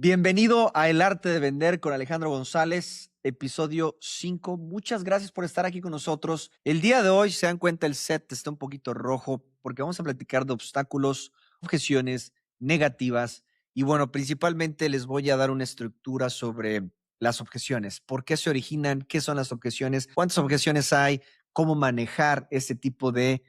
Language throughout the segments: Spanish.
Bienvenido a El Arte de Vender con Alejandro González, episodio 5. Muchas gracias por estar aquí con nosotros. El día de hoy, se dan cuenta, el set está un poquito rojo porque vamos a platicar de obstáculos, objeciones negativas y bueno, principalmente les voy a dar una estructura sobre las objeciones. ¿Por qué se originan? ¿Qué son las objeciones? ¿Cuántas objeciones hay? ¿Cómo manejar ese tipo de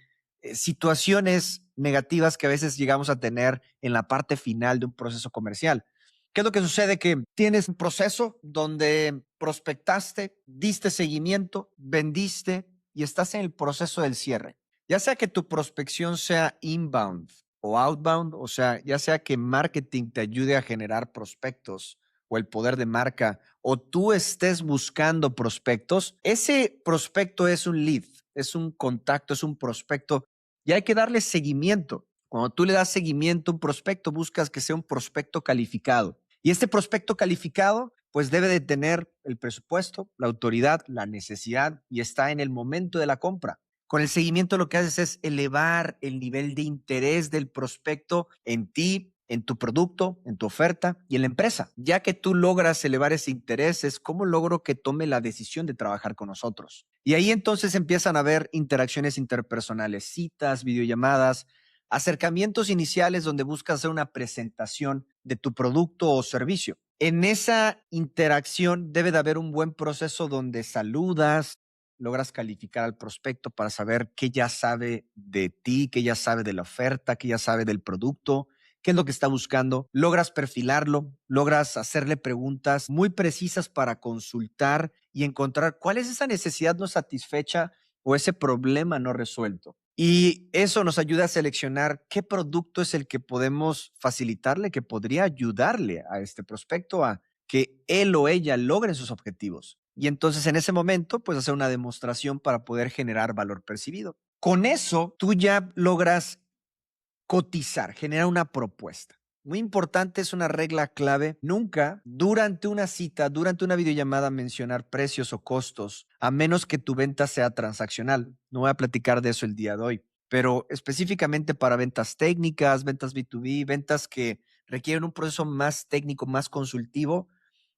situaciones negativas que a veces llegamos a tener en la parte final de un proceso comercial? ¿Qué es lo que sucede? Que tienes un proceso donde prospectaste, diste seguimiento, vendiste y estás en el proceso del cierre. Ya sea que tu prospección sea inbound o outbound, o sea, ya sea que marketing te ayude a generar prospectos o el poder de marca, o tú estés buscando prospectos, ese prospecto es un lead, es un contacto, es un prospecto y hay que darle seguimiento. Cuando tú le das seguimiento a un prospecto, buscas que sea un prospecto calificado. Y este prospecto calificado, pues debe de tener el presupuesto, la autoridad, la necesidad y está en el momento de la compra. Con el seguimiento lo que haces es elevar el nivel de interés del prospecto en ti, en tu producto, en tu oferta y en la empresa. Ya que tú logras elevar ese interés, es cómo logro que tome la decisión de trabajar con nosotros. Y ahí entonces empiezan a haber interacciones interpersonales, citas, videollamadas, acercamientos iniciales donde buscas hacer una presentación de tu producto o servicio. En esa interacción debe de haber un buen proceso donde saludas, logras calificar al prospecto para saber qué ya sabe de ti, qué ya sabe de la oferta, qué ya sabe del producto, qué es lo que está buscando. Logras perfilarlo, logras hacerle preguntas muy precisas para consultar y encontrar cuál es esa necesidad no satisfecha o ese problema no resuelto. Y eso nos ayuda a seleccionar qué producto es el que podemos facilitarle, que podría ayudarle a este prospecto a que él o ella logren sus objetivos. Y entonces en ese momento, pues hacer una demostración para poder generar valor percibido. Con eso, tú ya logras cotizar, generar una propuesta. Muy importante, es una regla clave. Nunca durante una cita, durante una videollamada, mencionar precios o costos, a menos que tu venta sea transaccional. No voy a platicar de eso el día de hoy, pero específicamente para ventas técnicas, ventas B2B, ventas que requieren un proceso más técnico, más consultivo,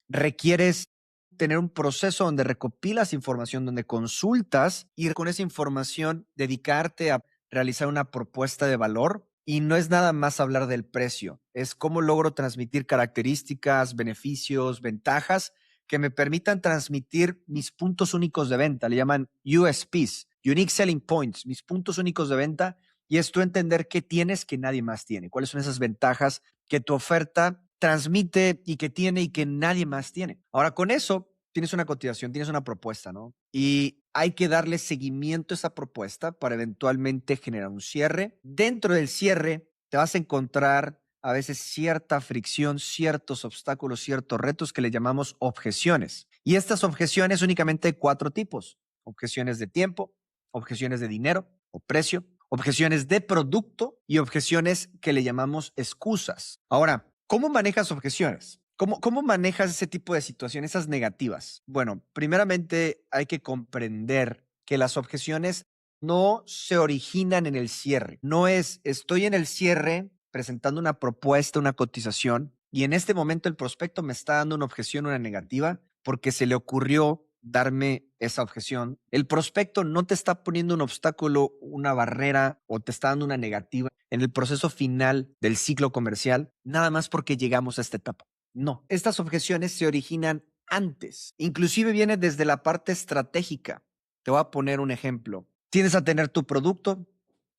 requieres tener un proceso donde recopilas información, donde consultas y con esa información dedicarte a realizar una propuesta de valor. Y no es nada más hablar del precio, es cómo logro transmitir características, beneficios, ventajas que me permitan transmitir mis puntos únicos de venta. Le llaman USPs, Unique Selling Points, mis puntos únicos de venta. Y es tú entender qué tienes que nadie más tiene, cuáles son esas ventajas que tu oferta transmite y que tiene y que nadie más tiene. Ahora, con eso tienes una cotización, tienes una propuesta, ¿no? Y hay que darle seguimiento a esa propuesta para eventualmente generar un cierre. Dentro del cierre te vas a encontrar a veces cierta fricción, ciertos obstáculos, ciertos retos que le llamamos objeciones. Y estas objeciones únicamente hay 4 tipos. Objeciones de tiempo, objeciones de dinero o precio, objeciones de producto y objeciones que le llamamos excusas. Ahora, ¿cómo manejas objeciones? ¿Cómo manejas ese tipo de situaciones, esas negativas? Bueno, primeramente hay que comprender que las objeciones no se originan en el cierre. No es, estoy en el cierre presentando una propuesta, una cotización, y en este momento el prospecto me está dando una objeción, una negativa, porque se le ocurrió darme esa objeción. El prospecto no te está poniendo un obstáculo, una barrera o te está dando una negativa en el proceso final del ciclo comercial, nada más porque llegamos a esta etapa. No, estas objeciones se originan antes, inclusive viene desde la parte estratégica. Te voy a poner un ejemplo. Tienes a tener tu producto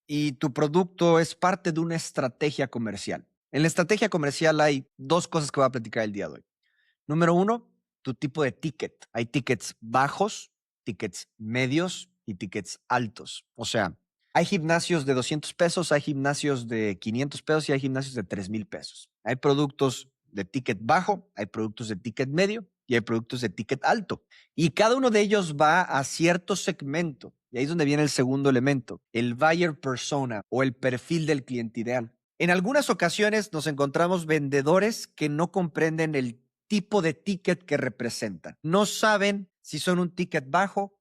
y tu producto es parte de una estrategia comercial. En la estrategia comercial hay 2 cosas que voy a platicar el día de hoy. Número 1, tu tipo de ticket. Hay tickets bajos, tickets medios y tickets altos. O sea, hay gimnasios de 200 pesos, hay gimnasios de 500 pesos y hay gimnasios de 3,000 pesos. Hay productos de ticket bajo, hay productos de ticket medio y hay productos de ticket alto. Y cada uno de ellos va a cierto segmento. Y ahí es donde viene el segundo elemento, el buyer persona o el perfil del cliente ideal. En algunas ocasiones nos encontramos vendedores que no comprenden el tipo de ticket que representan. No saben si son un ticket bajo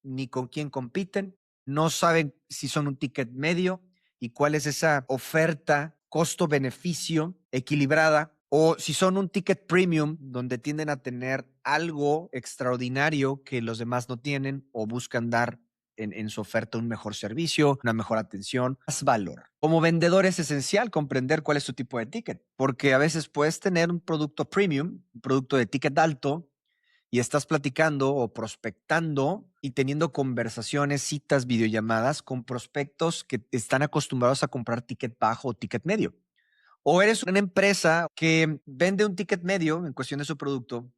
ni con quién compiten, no saben si son un ticket medio y cuál es esa oferta costo-beneficio equilibrada O si son un ticket premium, donde tienden a tener algo extraordinario que los demás no tienen o buscan dar en su oferta un mejor servicio, una mejor atención, más valor. Como vendedor es esencial comprender cuál es tu tipo de ticket, porque a veces puedes tener un producto premium, un producto de ticket alto, y estás platicando o prospectando y teniendo conversaciones, citas, videollamadas con prospectos que están acostumbrados a comprar ticket bajo o ticket medio. O eres una empresa que vende un ticket medio en cuestión de su producto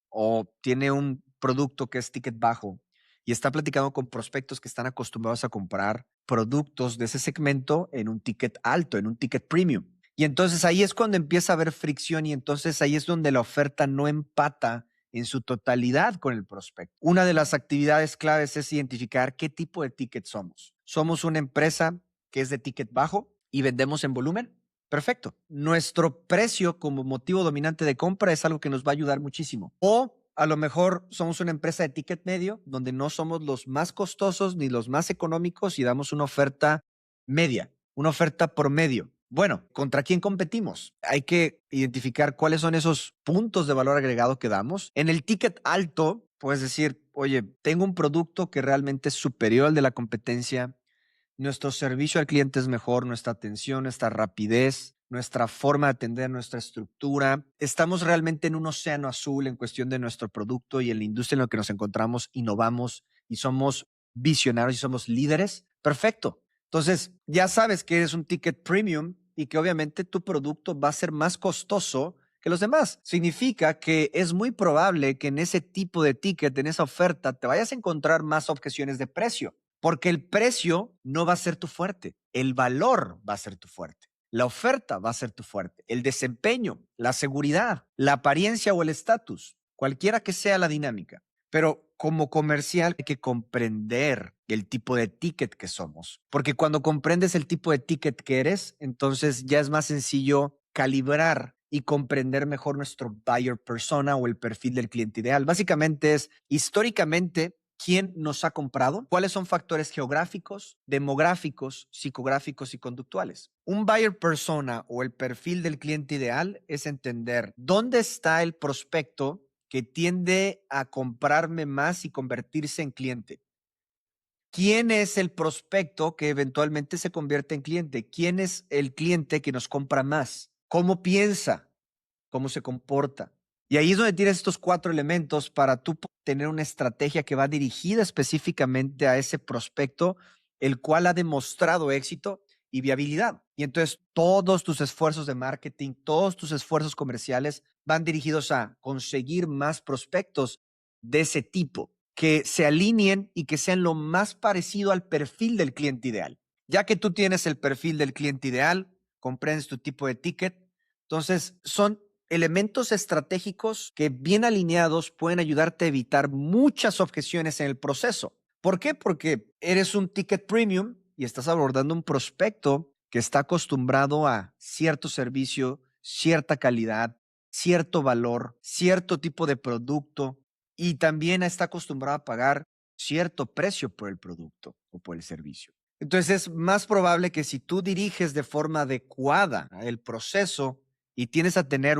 o tiene un producto que es ticket bajo y está platicando con prospectos que están acostumbrados a comprar productos de ese segmento en un ticket alto, en un ticket premium. Y entonces ahí es cuando empieza a haber fricción y entonces ahí es donde la oferta no empata en su totalidad con el prospecto. Una de las actividades claves es identificar qué tipo de ticket somos. ¿Somos una empresa que es de ticket bajo y vendemos en volumen? Perfecto. Nuestro precio como motivo dominante de compra es algo que nos va a ayudar muchísimo. O a lo mejor somos una empresa de ticket medio, donde no somos los más costosos ni los más económicos y damos una oferta media, una oferta promedio. Bueno, ¿contra quién competimos? Hay que identificar cuáles son esos puntos de valor agregado que damos. En el ticket alto, puedes decir, oye, tengo un producto que realmente es superior al de la competencia. Nuestro servicio al cliente es mejor, nuestra atención, nuestra rapidez, nuestra forma de atender, nuestra estructura. Estamos realmente en un océano azul en cuestión de nuestro producto y en la industria en la que nos encontramos, innovamos y somos visionarios y somos líderes. Perfecto. Entonces, ya sabes que eres un ticket premium y que obviamente tu producto va a ser más costoso que los demás. Significa que es muy probable que en ese tipo de ticket, en esa oferta, te vayas a encontrar más objeciones de precio. Porque el precio no va a ser tu fuerte, el valor va a ser tu fuerte, la oferta va a ser tu fuerte, el desempeño, la seguridad, la apariencia o el estatus, cualquiera que sea la dinámica. Pero como comercial hay que comprender el tipo de ticket que somos, porque cuando comprendes el tipo de ticket que eres, entonces ya es más sencillo calibrar y comprender mejor nuestro buyer persona o el perfil del cliente ideal. Básicamente es históricamente quién nos ha comprado, cuáles son factores geográficos, demográficos, psicográficos y conductuales. Un buyer persona o el perfil del cliente ideal es entender dónde está el prospecto que tiende a comprarme más y convertirse en cliente. ¿Quién es el prospecto que eventualmente se convierte en cliente? ¿Quién es el cliente que nos compra más? ¿Cómo piensa? ¿Cómo se comporta? Y ahí es donde tienes estos 4 elementos para tú tener una estrategia que va dirigida específicamente a ese prospecto, el cual ha demostrado éxito y viabilidad. Y entonces todos tus esfuerzos de marketing, todos tus esfuerzos comerciales van dirigidos a conseguir más prospectos de ese tipo, que se alineen y que sean lo más parecido al perfil del cliente ideal. Ya que tú tienes el perfil del cliente ideal, comprendes tu tipo de ticket, entonces son elementos estratégicos que bien alineados pueden ayudarte a evitar muchas objeciones en el proceso. ¿Por qué? Porque eres un ticket premium y estás abordando un prospecto que está acostumbrado a cierto servicio, cierta calidad, cierto valor, cierto tipo de producto y también está acostumbrado a pagar cierto precio por el producto o por el servicio. Entonces es más probable que si tú diriges de forma adecuada el proceso y tienes a tener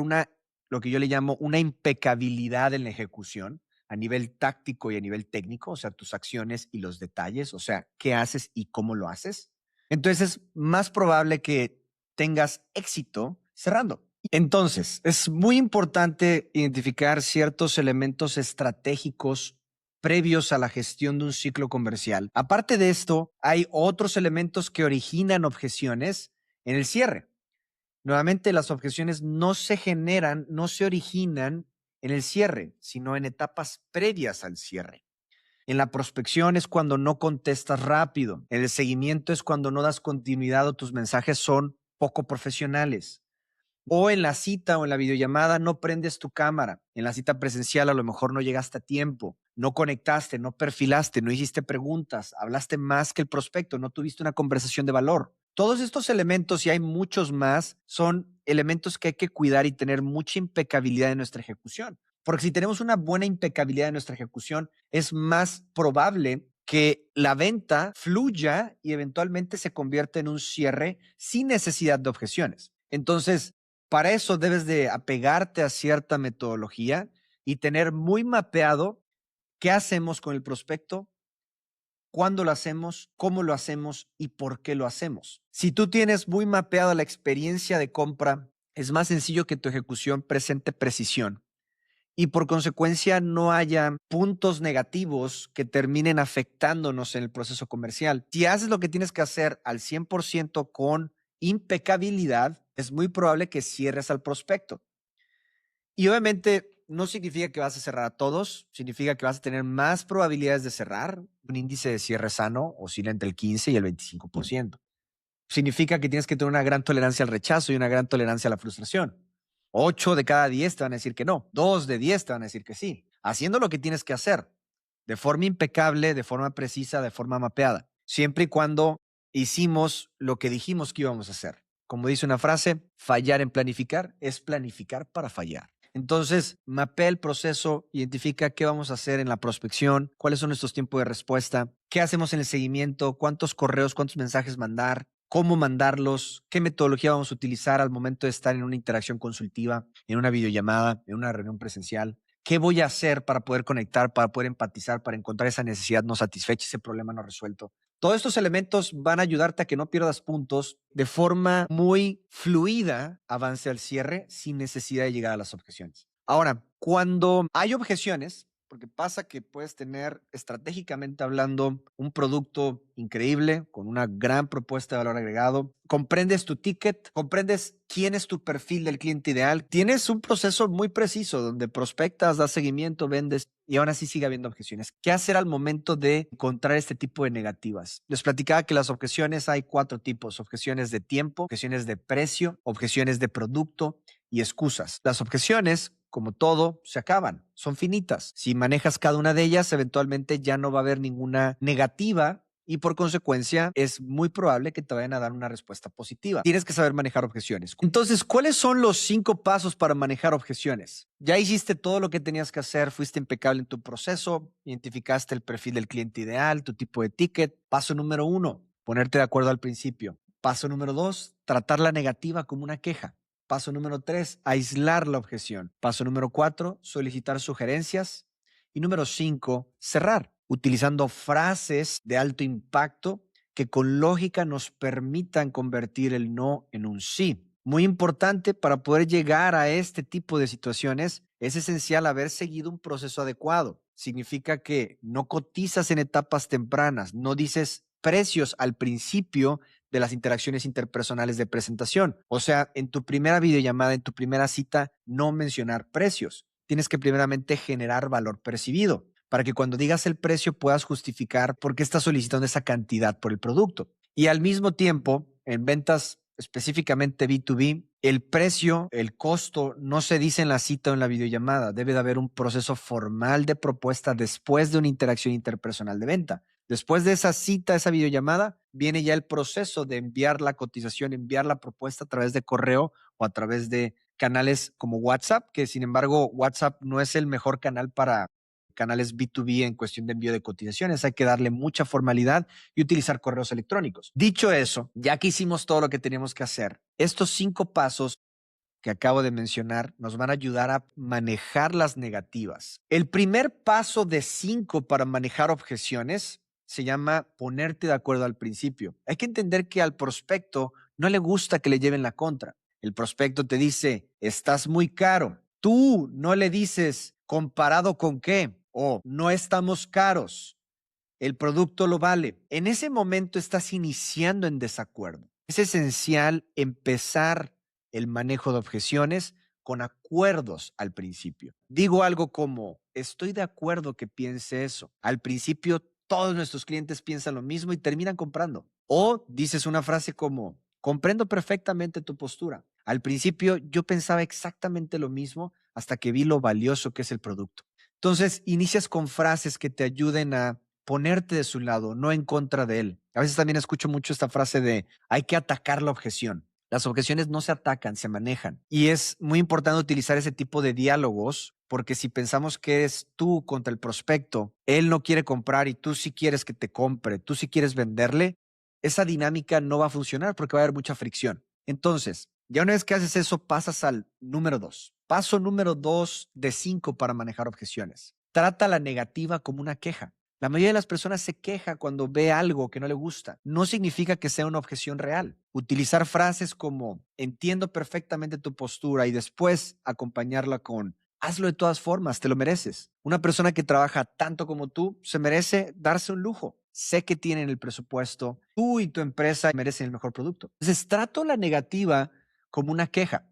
lo que yo le llamo una impecabilidad en la ejecución a nivel táctico y a nivel técnico, o sea, tus acciones y los detalles, o sea, qué haces y cómo lo haces. Entonces es más probable que tengas éxito cerrando. Entonces, es muy importante identificar ciertos elementos estratégicos previos a la gestión de un ciclo comercial. Aparte de esto, hay otros elementos que originan objeciones en el cierre. Nuevamente, las objeciones no se generan, no se originan en el cierre, sino en etapas previas al cierre. En la prospección es cuando no contestas rápido. En el seguimiento es cuando no das continuidad o tus mensajes son poco profesionales. O en la cita o en la videollamada no prendes tu cámara. En la cita presencial a lo mejor no llegaste a tiempo, no conectaste, no perfilaste, no hiciste preguntas, hablaste más que el prospecto, no tuviste una conversación de valor. Todos estos elementos, y hay muchos más, son elementos que hay que cuidar y tener mucha impecabilidad en nuestra ejecución. Porque si tenemos una buena impecabilidad en nuestra ejecución, es más probable que la venta fluya y eventualmente se convierta en un cierre sin necesidad de objeciones. Entonces, Para eso debes de apegarte a cierta metodología y tener muy mapeado qué hacemos con el prospecto, cuándo lo hacemos, cómo lo hacemos y por qué lo hacemos. Si tú tienes muy mapeada la experiencia de compra, es más sencillo que tu ejecución presente precisión y por consecuencia no haya puntos negativos que terminen afectándonos en el proceso comercial. Si haces lo que tienes que hacer al 100% con impecabilidad, es muy probable que cierres al prospecto. Y obviamente no significa que vas a cerrar a todos, significa que vas a tener más probabilidades de cerrar. Un índice de cierre sano oscila entre el 15 y el 25%. Significa que tienes que tener una gran tolerancia al rechazo y una gran tolerancia a la frustración. 8 de cada 10 te van a decir que no, 2 de 10 te van a decir que sí, haciendo lo que tienes que hacer, de forma impecable, de forma precisa, de forma mapeada, siempre y cuando hicimos lo que dijimos que íbamos a hacer. Como dice una frase, fallar en planificar es planificar para fallar. Entonces, mapea el proceso, identifica qué vamos a hacer en la prospección, cuáles son nuestros tiempos de respuesta, qué hacemos en el seguimiento, cuántos correos, cuántos mensajes mandar, cómo mandarlos, qué metodología vamos a utilizar al momento de estar en una interacción consultiva, en una videollamada, en una reunión presencial. ¿Qué voy a hacer para poder conectar, para poder empatizar, para encontrar esa necesidad no satisfecha, ese problema no resuelto? Todos estos elementos van a ayudarte a que no pierdas puntos de forma muy fluida, avance al cierre sin necesidad de llegar a las objeciones. Ahora, cuando hay objeciones, porque pasa que puedes tener estratégicamente hablando un producto increíble con una gran propuesta de valor agregado, comprendes tu ticket, comprendes quién es tu perfil del cliente ideal, tienes un proceso muy preciso donde prospectas, das seguimiento, vendes y aún así sigue habiendo objeciones. ¿Qué hacer al momento de encontrar este tipo de negativas? Les platicaba que las objeciones hay 4 tipos: objeciones de tiempo, objeciones de precio, objeciones de producto y excusas. Las objeciones, como todo, se acaban, son finitas. Si manejas cada una de ellas, eventualmente ya no va a haber ninguna negativa y por consecuencia es muy probable que te vayan a dar una respuesta positiva. Tienes que saber manejar objeciones. Entonces, ¿cuáles son los 5 pasos para manejar objeciones? Ya hiciste todo lo que tenías que hacer, fuiste impecable en tu proceso, identificaste el perfil del cliente ideal, tu tipo de ticket. Paso número 1, ponerte de acuerdo al principio. Paso número 2, tratar la negativa como una queja. Paso número 3, aislar la objeción. Paso número 4, solicitar sugerencias. Y número 5, cerrar, utilizando frases de alto impacto que con lógica nos permitan convertir el no en un sí. Muy importante para poder llegar a este tipo de situaciones, es esencial haber seguido un proceso adecuado. Significa que no cotizas en etapas tempranas, no dices precios al principio de las interacciones interpersonales de presentación. O sea, en tu primera videollamada, en tu primera cita, no mencionar precios. Tienes que primeramente generar valor percibido para que cuando digas el precio puedas justificar por qué estás solicitando esa cantidad por el producto. Y al mismo tiempo, en ventas específicamente B2B, el precio, el costo, no se dice en la cita o en la videollamada. Debe de haber un proceso formal de propuesta después de una interacción interpersonal de venta. Después de esa cita, esa videollamada, viene ya el proceso de enviar la cotización, enviar la propuesta a través de correo o a través de canales como WhatsApp, que sin embargo WhatsApp no es el mejor canal para canales B2B en cuestión de envío de cotizaciones. Hay que darle mucha formalidad y utilizar correos electrónicos. Dicho eso, ya que hicimos todo lo que teníamos que hacer, estos 5 pasos que acabo de mencionar nos van a ayudar a manejar las negativas. El primer paso de 5 para manejar objeciones se llama ponerte de acuerdo al principio. Hay que entender que al prospecto no le gusta que le lleven la contra. El prospecto te dice, estás muy caro. Tú no le dices, ¿comparado con qué? O no estamos caros. El producto lo vale. En ese momento estás iniciando en desacuerdo. Es esencial empezar el manejo de objeciones con acuerdos al principio. Digo algo como, estoy de acuerdo que piense eso. Al principio todos nuestros clientes piensan lo mismo y terminan comprando. O dices una frase como, comprendo perfectamente tu postura. Al principio yo pensaba exactamente lo mismo hasta que vi lo valioso que es el producto. Entonces inicias con frases que te ayuden a ponerte de su lado, no en contra de él. A veces también escucho mucho esta frase de hay que atacar la objeción. Las objeciones no se atacan, se manejan. Y es muy importante utilizar ese tipo de diálogos porque si pensamos que es tú contra el prospecto, él no quiere comprar y tú sí quieres que te compre, tú sí quieres venderle, esa dinámica no va a funcionar porque va a haber mucha fricción. Entonces, Ya una vez que haces eso, pasas al número 2. Paso número 2 de 5 para manejar objeciones. Trata la negativa como una queja. La mayoría de las personas se queja cuando ve algo que no le gusta. No significa que sea una objeción real. Utilizar frases como entiendo perfectamente tu postura y después acompañarla con hazlo de todas formas, te lo mereces. Una persona que trabaja tanto como tú se merece darse un lujo. Sé que tienen el presupuesto, tú y tu empresa merecen el mejor producto. Entonces trato la negativa como una queja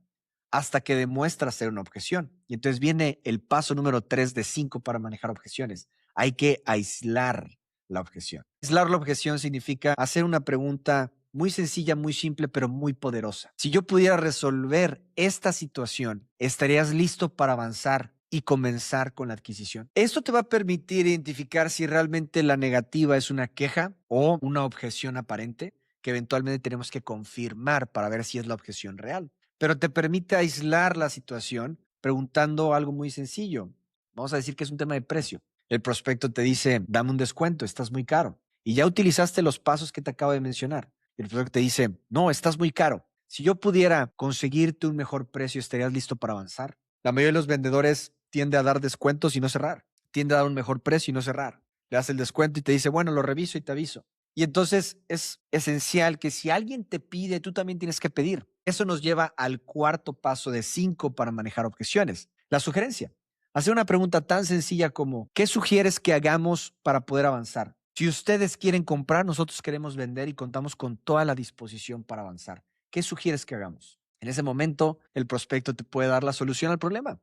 hasta que demuestra ser una objeción. Y entonces viene el paso número 3 de 5 para manejar objeciones. Hay que aislar la objeción. Aislar la objeción significa hacer una pregunta muy sencilla, muy simple, pero muy poderosa. Si yo pudiera resolver esta situación, ¿estarías listo para avanzar y comenzar con la adquisición? Esto te va a permitir identificar si realmente la negativa es una queja o una objeción aparente que eventualmente tenemos que confirmar para ver si es la objeción real. Pero te permite aislar la situación preguntando algo muy sencillo. Vamos a decir que es un tema de precio. El prospecto te dice, dame un descuento, estás muy caro. Y ya utilizaste los pasos que te acabo de mencionar. El prospecto te dice, no, estás muy caro. Si yo pudiera conseguirte un mejor precio, ¿estarías listo para avanzar? La mayoría de los vendedores tiende a dar descuentos y no cerrar. Tiende a dar un mejor precio y no cerrar. Le das el descuento y te dice, bueno, lo reviso y te aviso. Y entonces es esencial que si alguien te pide, tú también tienes que pedir. Eso nos lleva al cuarto paso de 5 para manejar objeciones, la sugerencia. Hacer una pregunta tan sencilla como, ¿qué sugieres que hagamos para poder avanzar? Si ustedes quieren comprar, nosotros queremos vender y contamos con toda la disposición para avanzar. ¿Qué sugieres que hagamos? En ese momento, el prospecto te puede dar la solución al problema.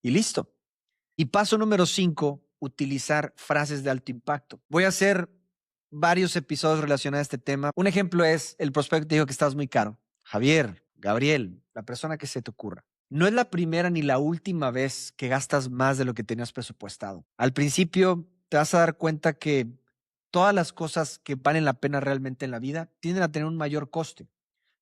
Y listo. Y paso número 5, utilizar frases de alto impacto. Voy a hacer varios episodios relacionados a este tema. Un ejemplo es, el prospecto te dijo que estás muy caro. Javier, Gabriel, la persona que se te ocurra. No es la primera ni la última vez que gastas más de lo que tenías presupuestado. Al principio te vas a dar cuenta que todas las cosas que valen la pena realmente en la vida tienden a tener un mayor coste.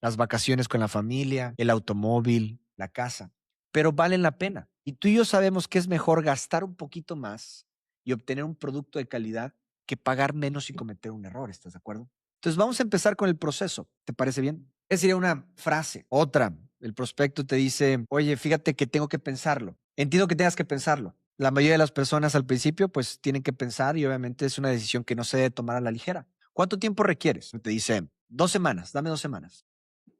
Las vacaciones con la familia, el automóvil, la casa, pero valen la pena. Y tú y yo sabemos que es mejor gastar un poquito más y obtener un producto de calidad que pagar menos y cometer un error, ¿estás de acuerdo? Entonces vamos a empezar con el proceso, ¿te parece bien? Esa sería una frase. Otra, el prospecto te dice, oye, fíjate que tengo que pensarlo. Entiendo que tengas que pensarlo. La mayoría de las personas al principio pues tienen que pensar y obviamente es una decisión que no se debe tomar a la ligera. ¿Cuánto tiempo requieres? Te dice, 2 semanas, dame 2 semanas.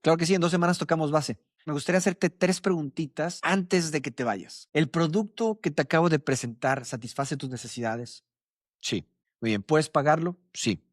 Claro que sí, en 2 semanas tocamos base. Me gustaría hacerte 3 preguntitas antes de que te vayas. ¿El producto que te acabo de presentar satisface tus necesidades? Sí. Muy bien. ¿Puedes pagarlo? Sí.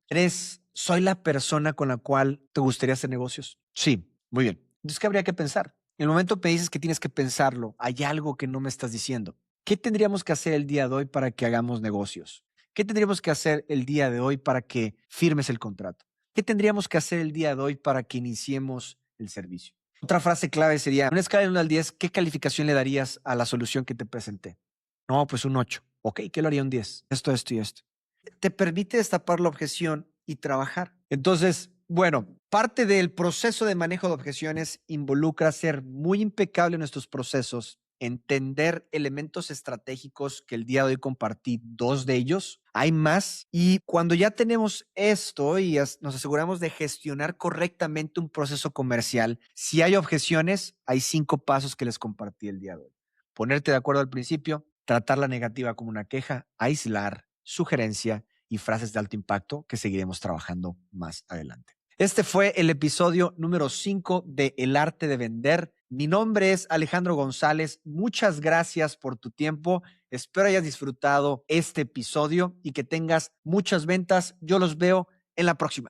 ¿Soy la persona con la cual te gustaría hacer negocios? Sí. Muy bien. Entonces, ¿qué habría que pensar? En el momento que me dices que tienes que pensarlo, hay algo que no me estás diciendo. ¿Qué tendríamos que hacer el día de hoy para que hagamos negocios? ¿Qué tendríamos que hacer el día de hoy para que firmes el contrato? ¿Qué tendríamos que hacer el día de hoy para que iniciemos el servicio? Otra frase clave sería, en una escala de 1 al 10, ¿qué calificación le darías a la solución que te presenté? No, pues un 8. Ok, ¿qué lo haría un 10? Esto y esto. Te permite destapar la objeción y trabajar. Entonces, bueno, parte del proceso de manejo de objeciones involucra ser muy impecable en nuestros procesos, entender elementos estratégicos que el día de hoy compartí 2 de ellos. Hay más. Y cuando ya tenemos esto y nos aseguramos de gestionar correctamente un proceso comercial, si hay objeciones, hay 5 pasos que les compartí el día de hoy. Ponerte de acuerdo al principio, tratar la negativa como una queja, aislar, sugerencia y frases de alto impacto que seguiremos trabajando más adelante. Este fue el episodio número 5 de El Arte de Vender. Mi nombre es Alejandro González. Muchas gracias por tu tiempo. Espero hayas disfrutado este episodio y que tengas muchas ventas. Yo los veo en la próxima.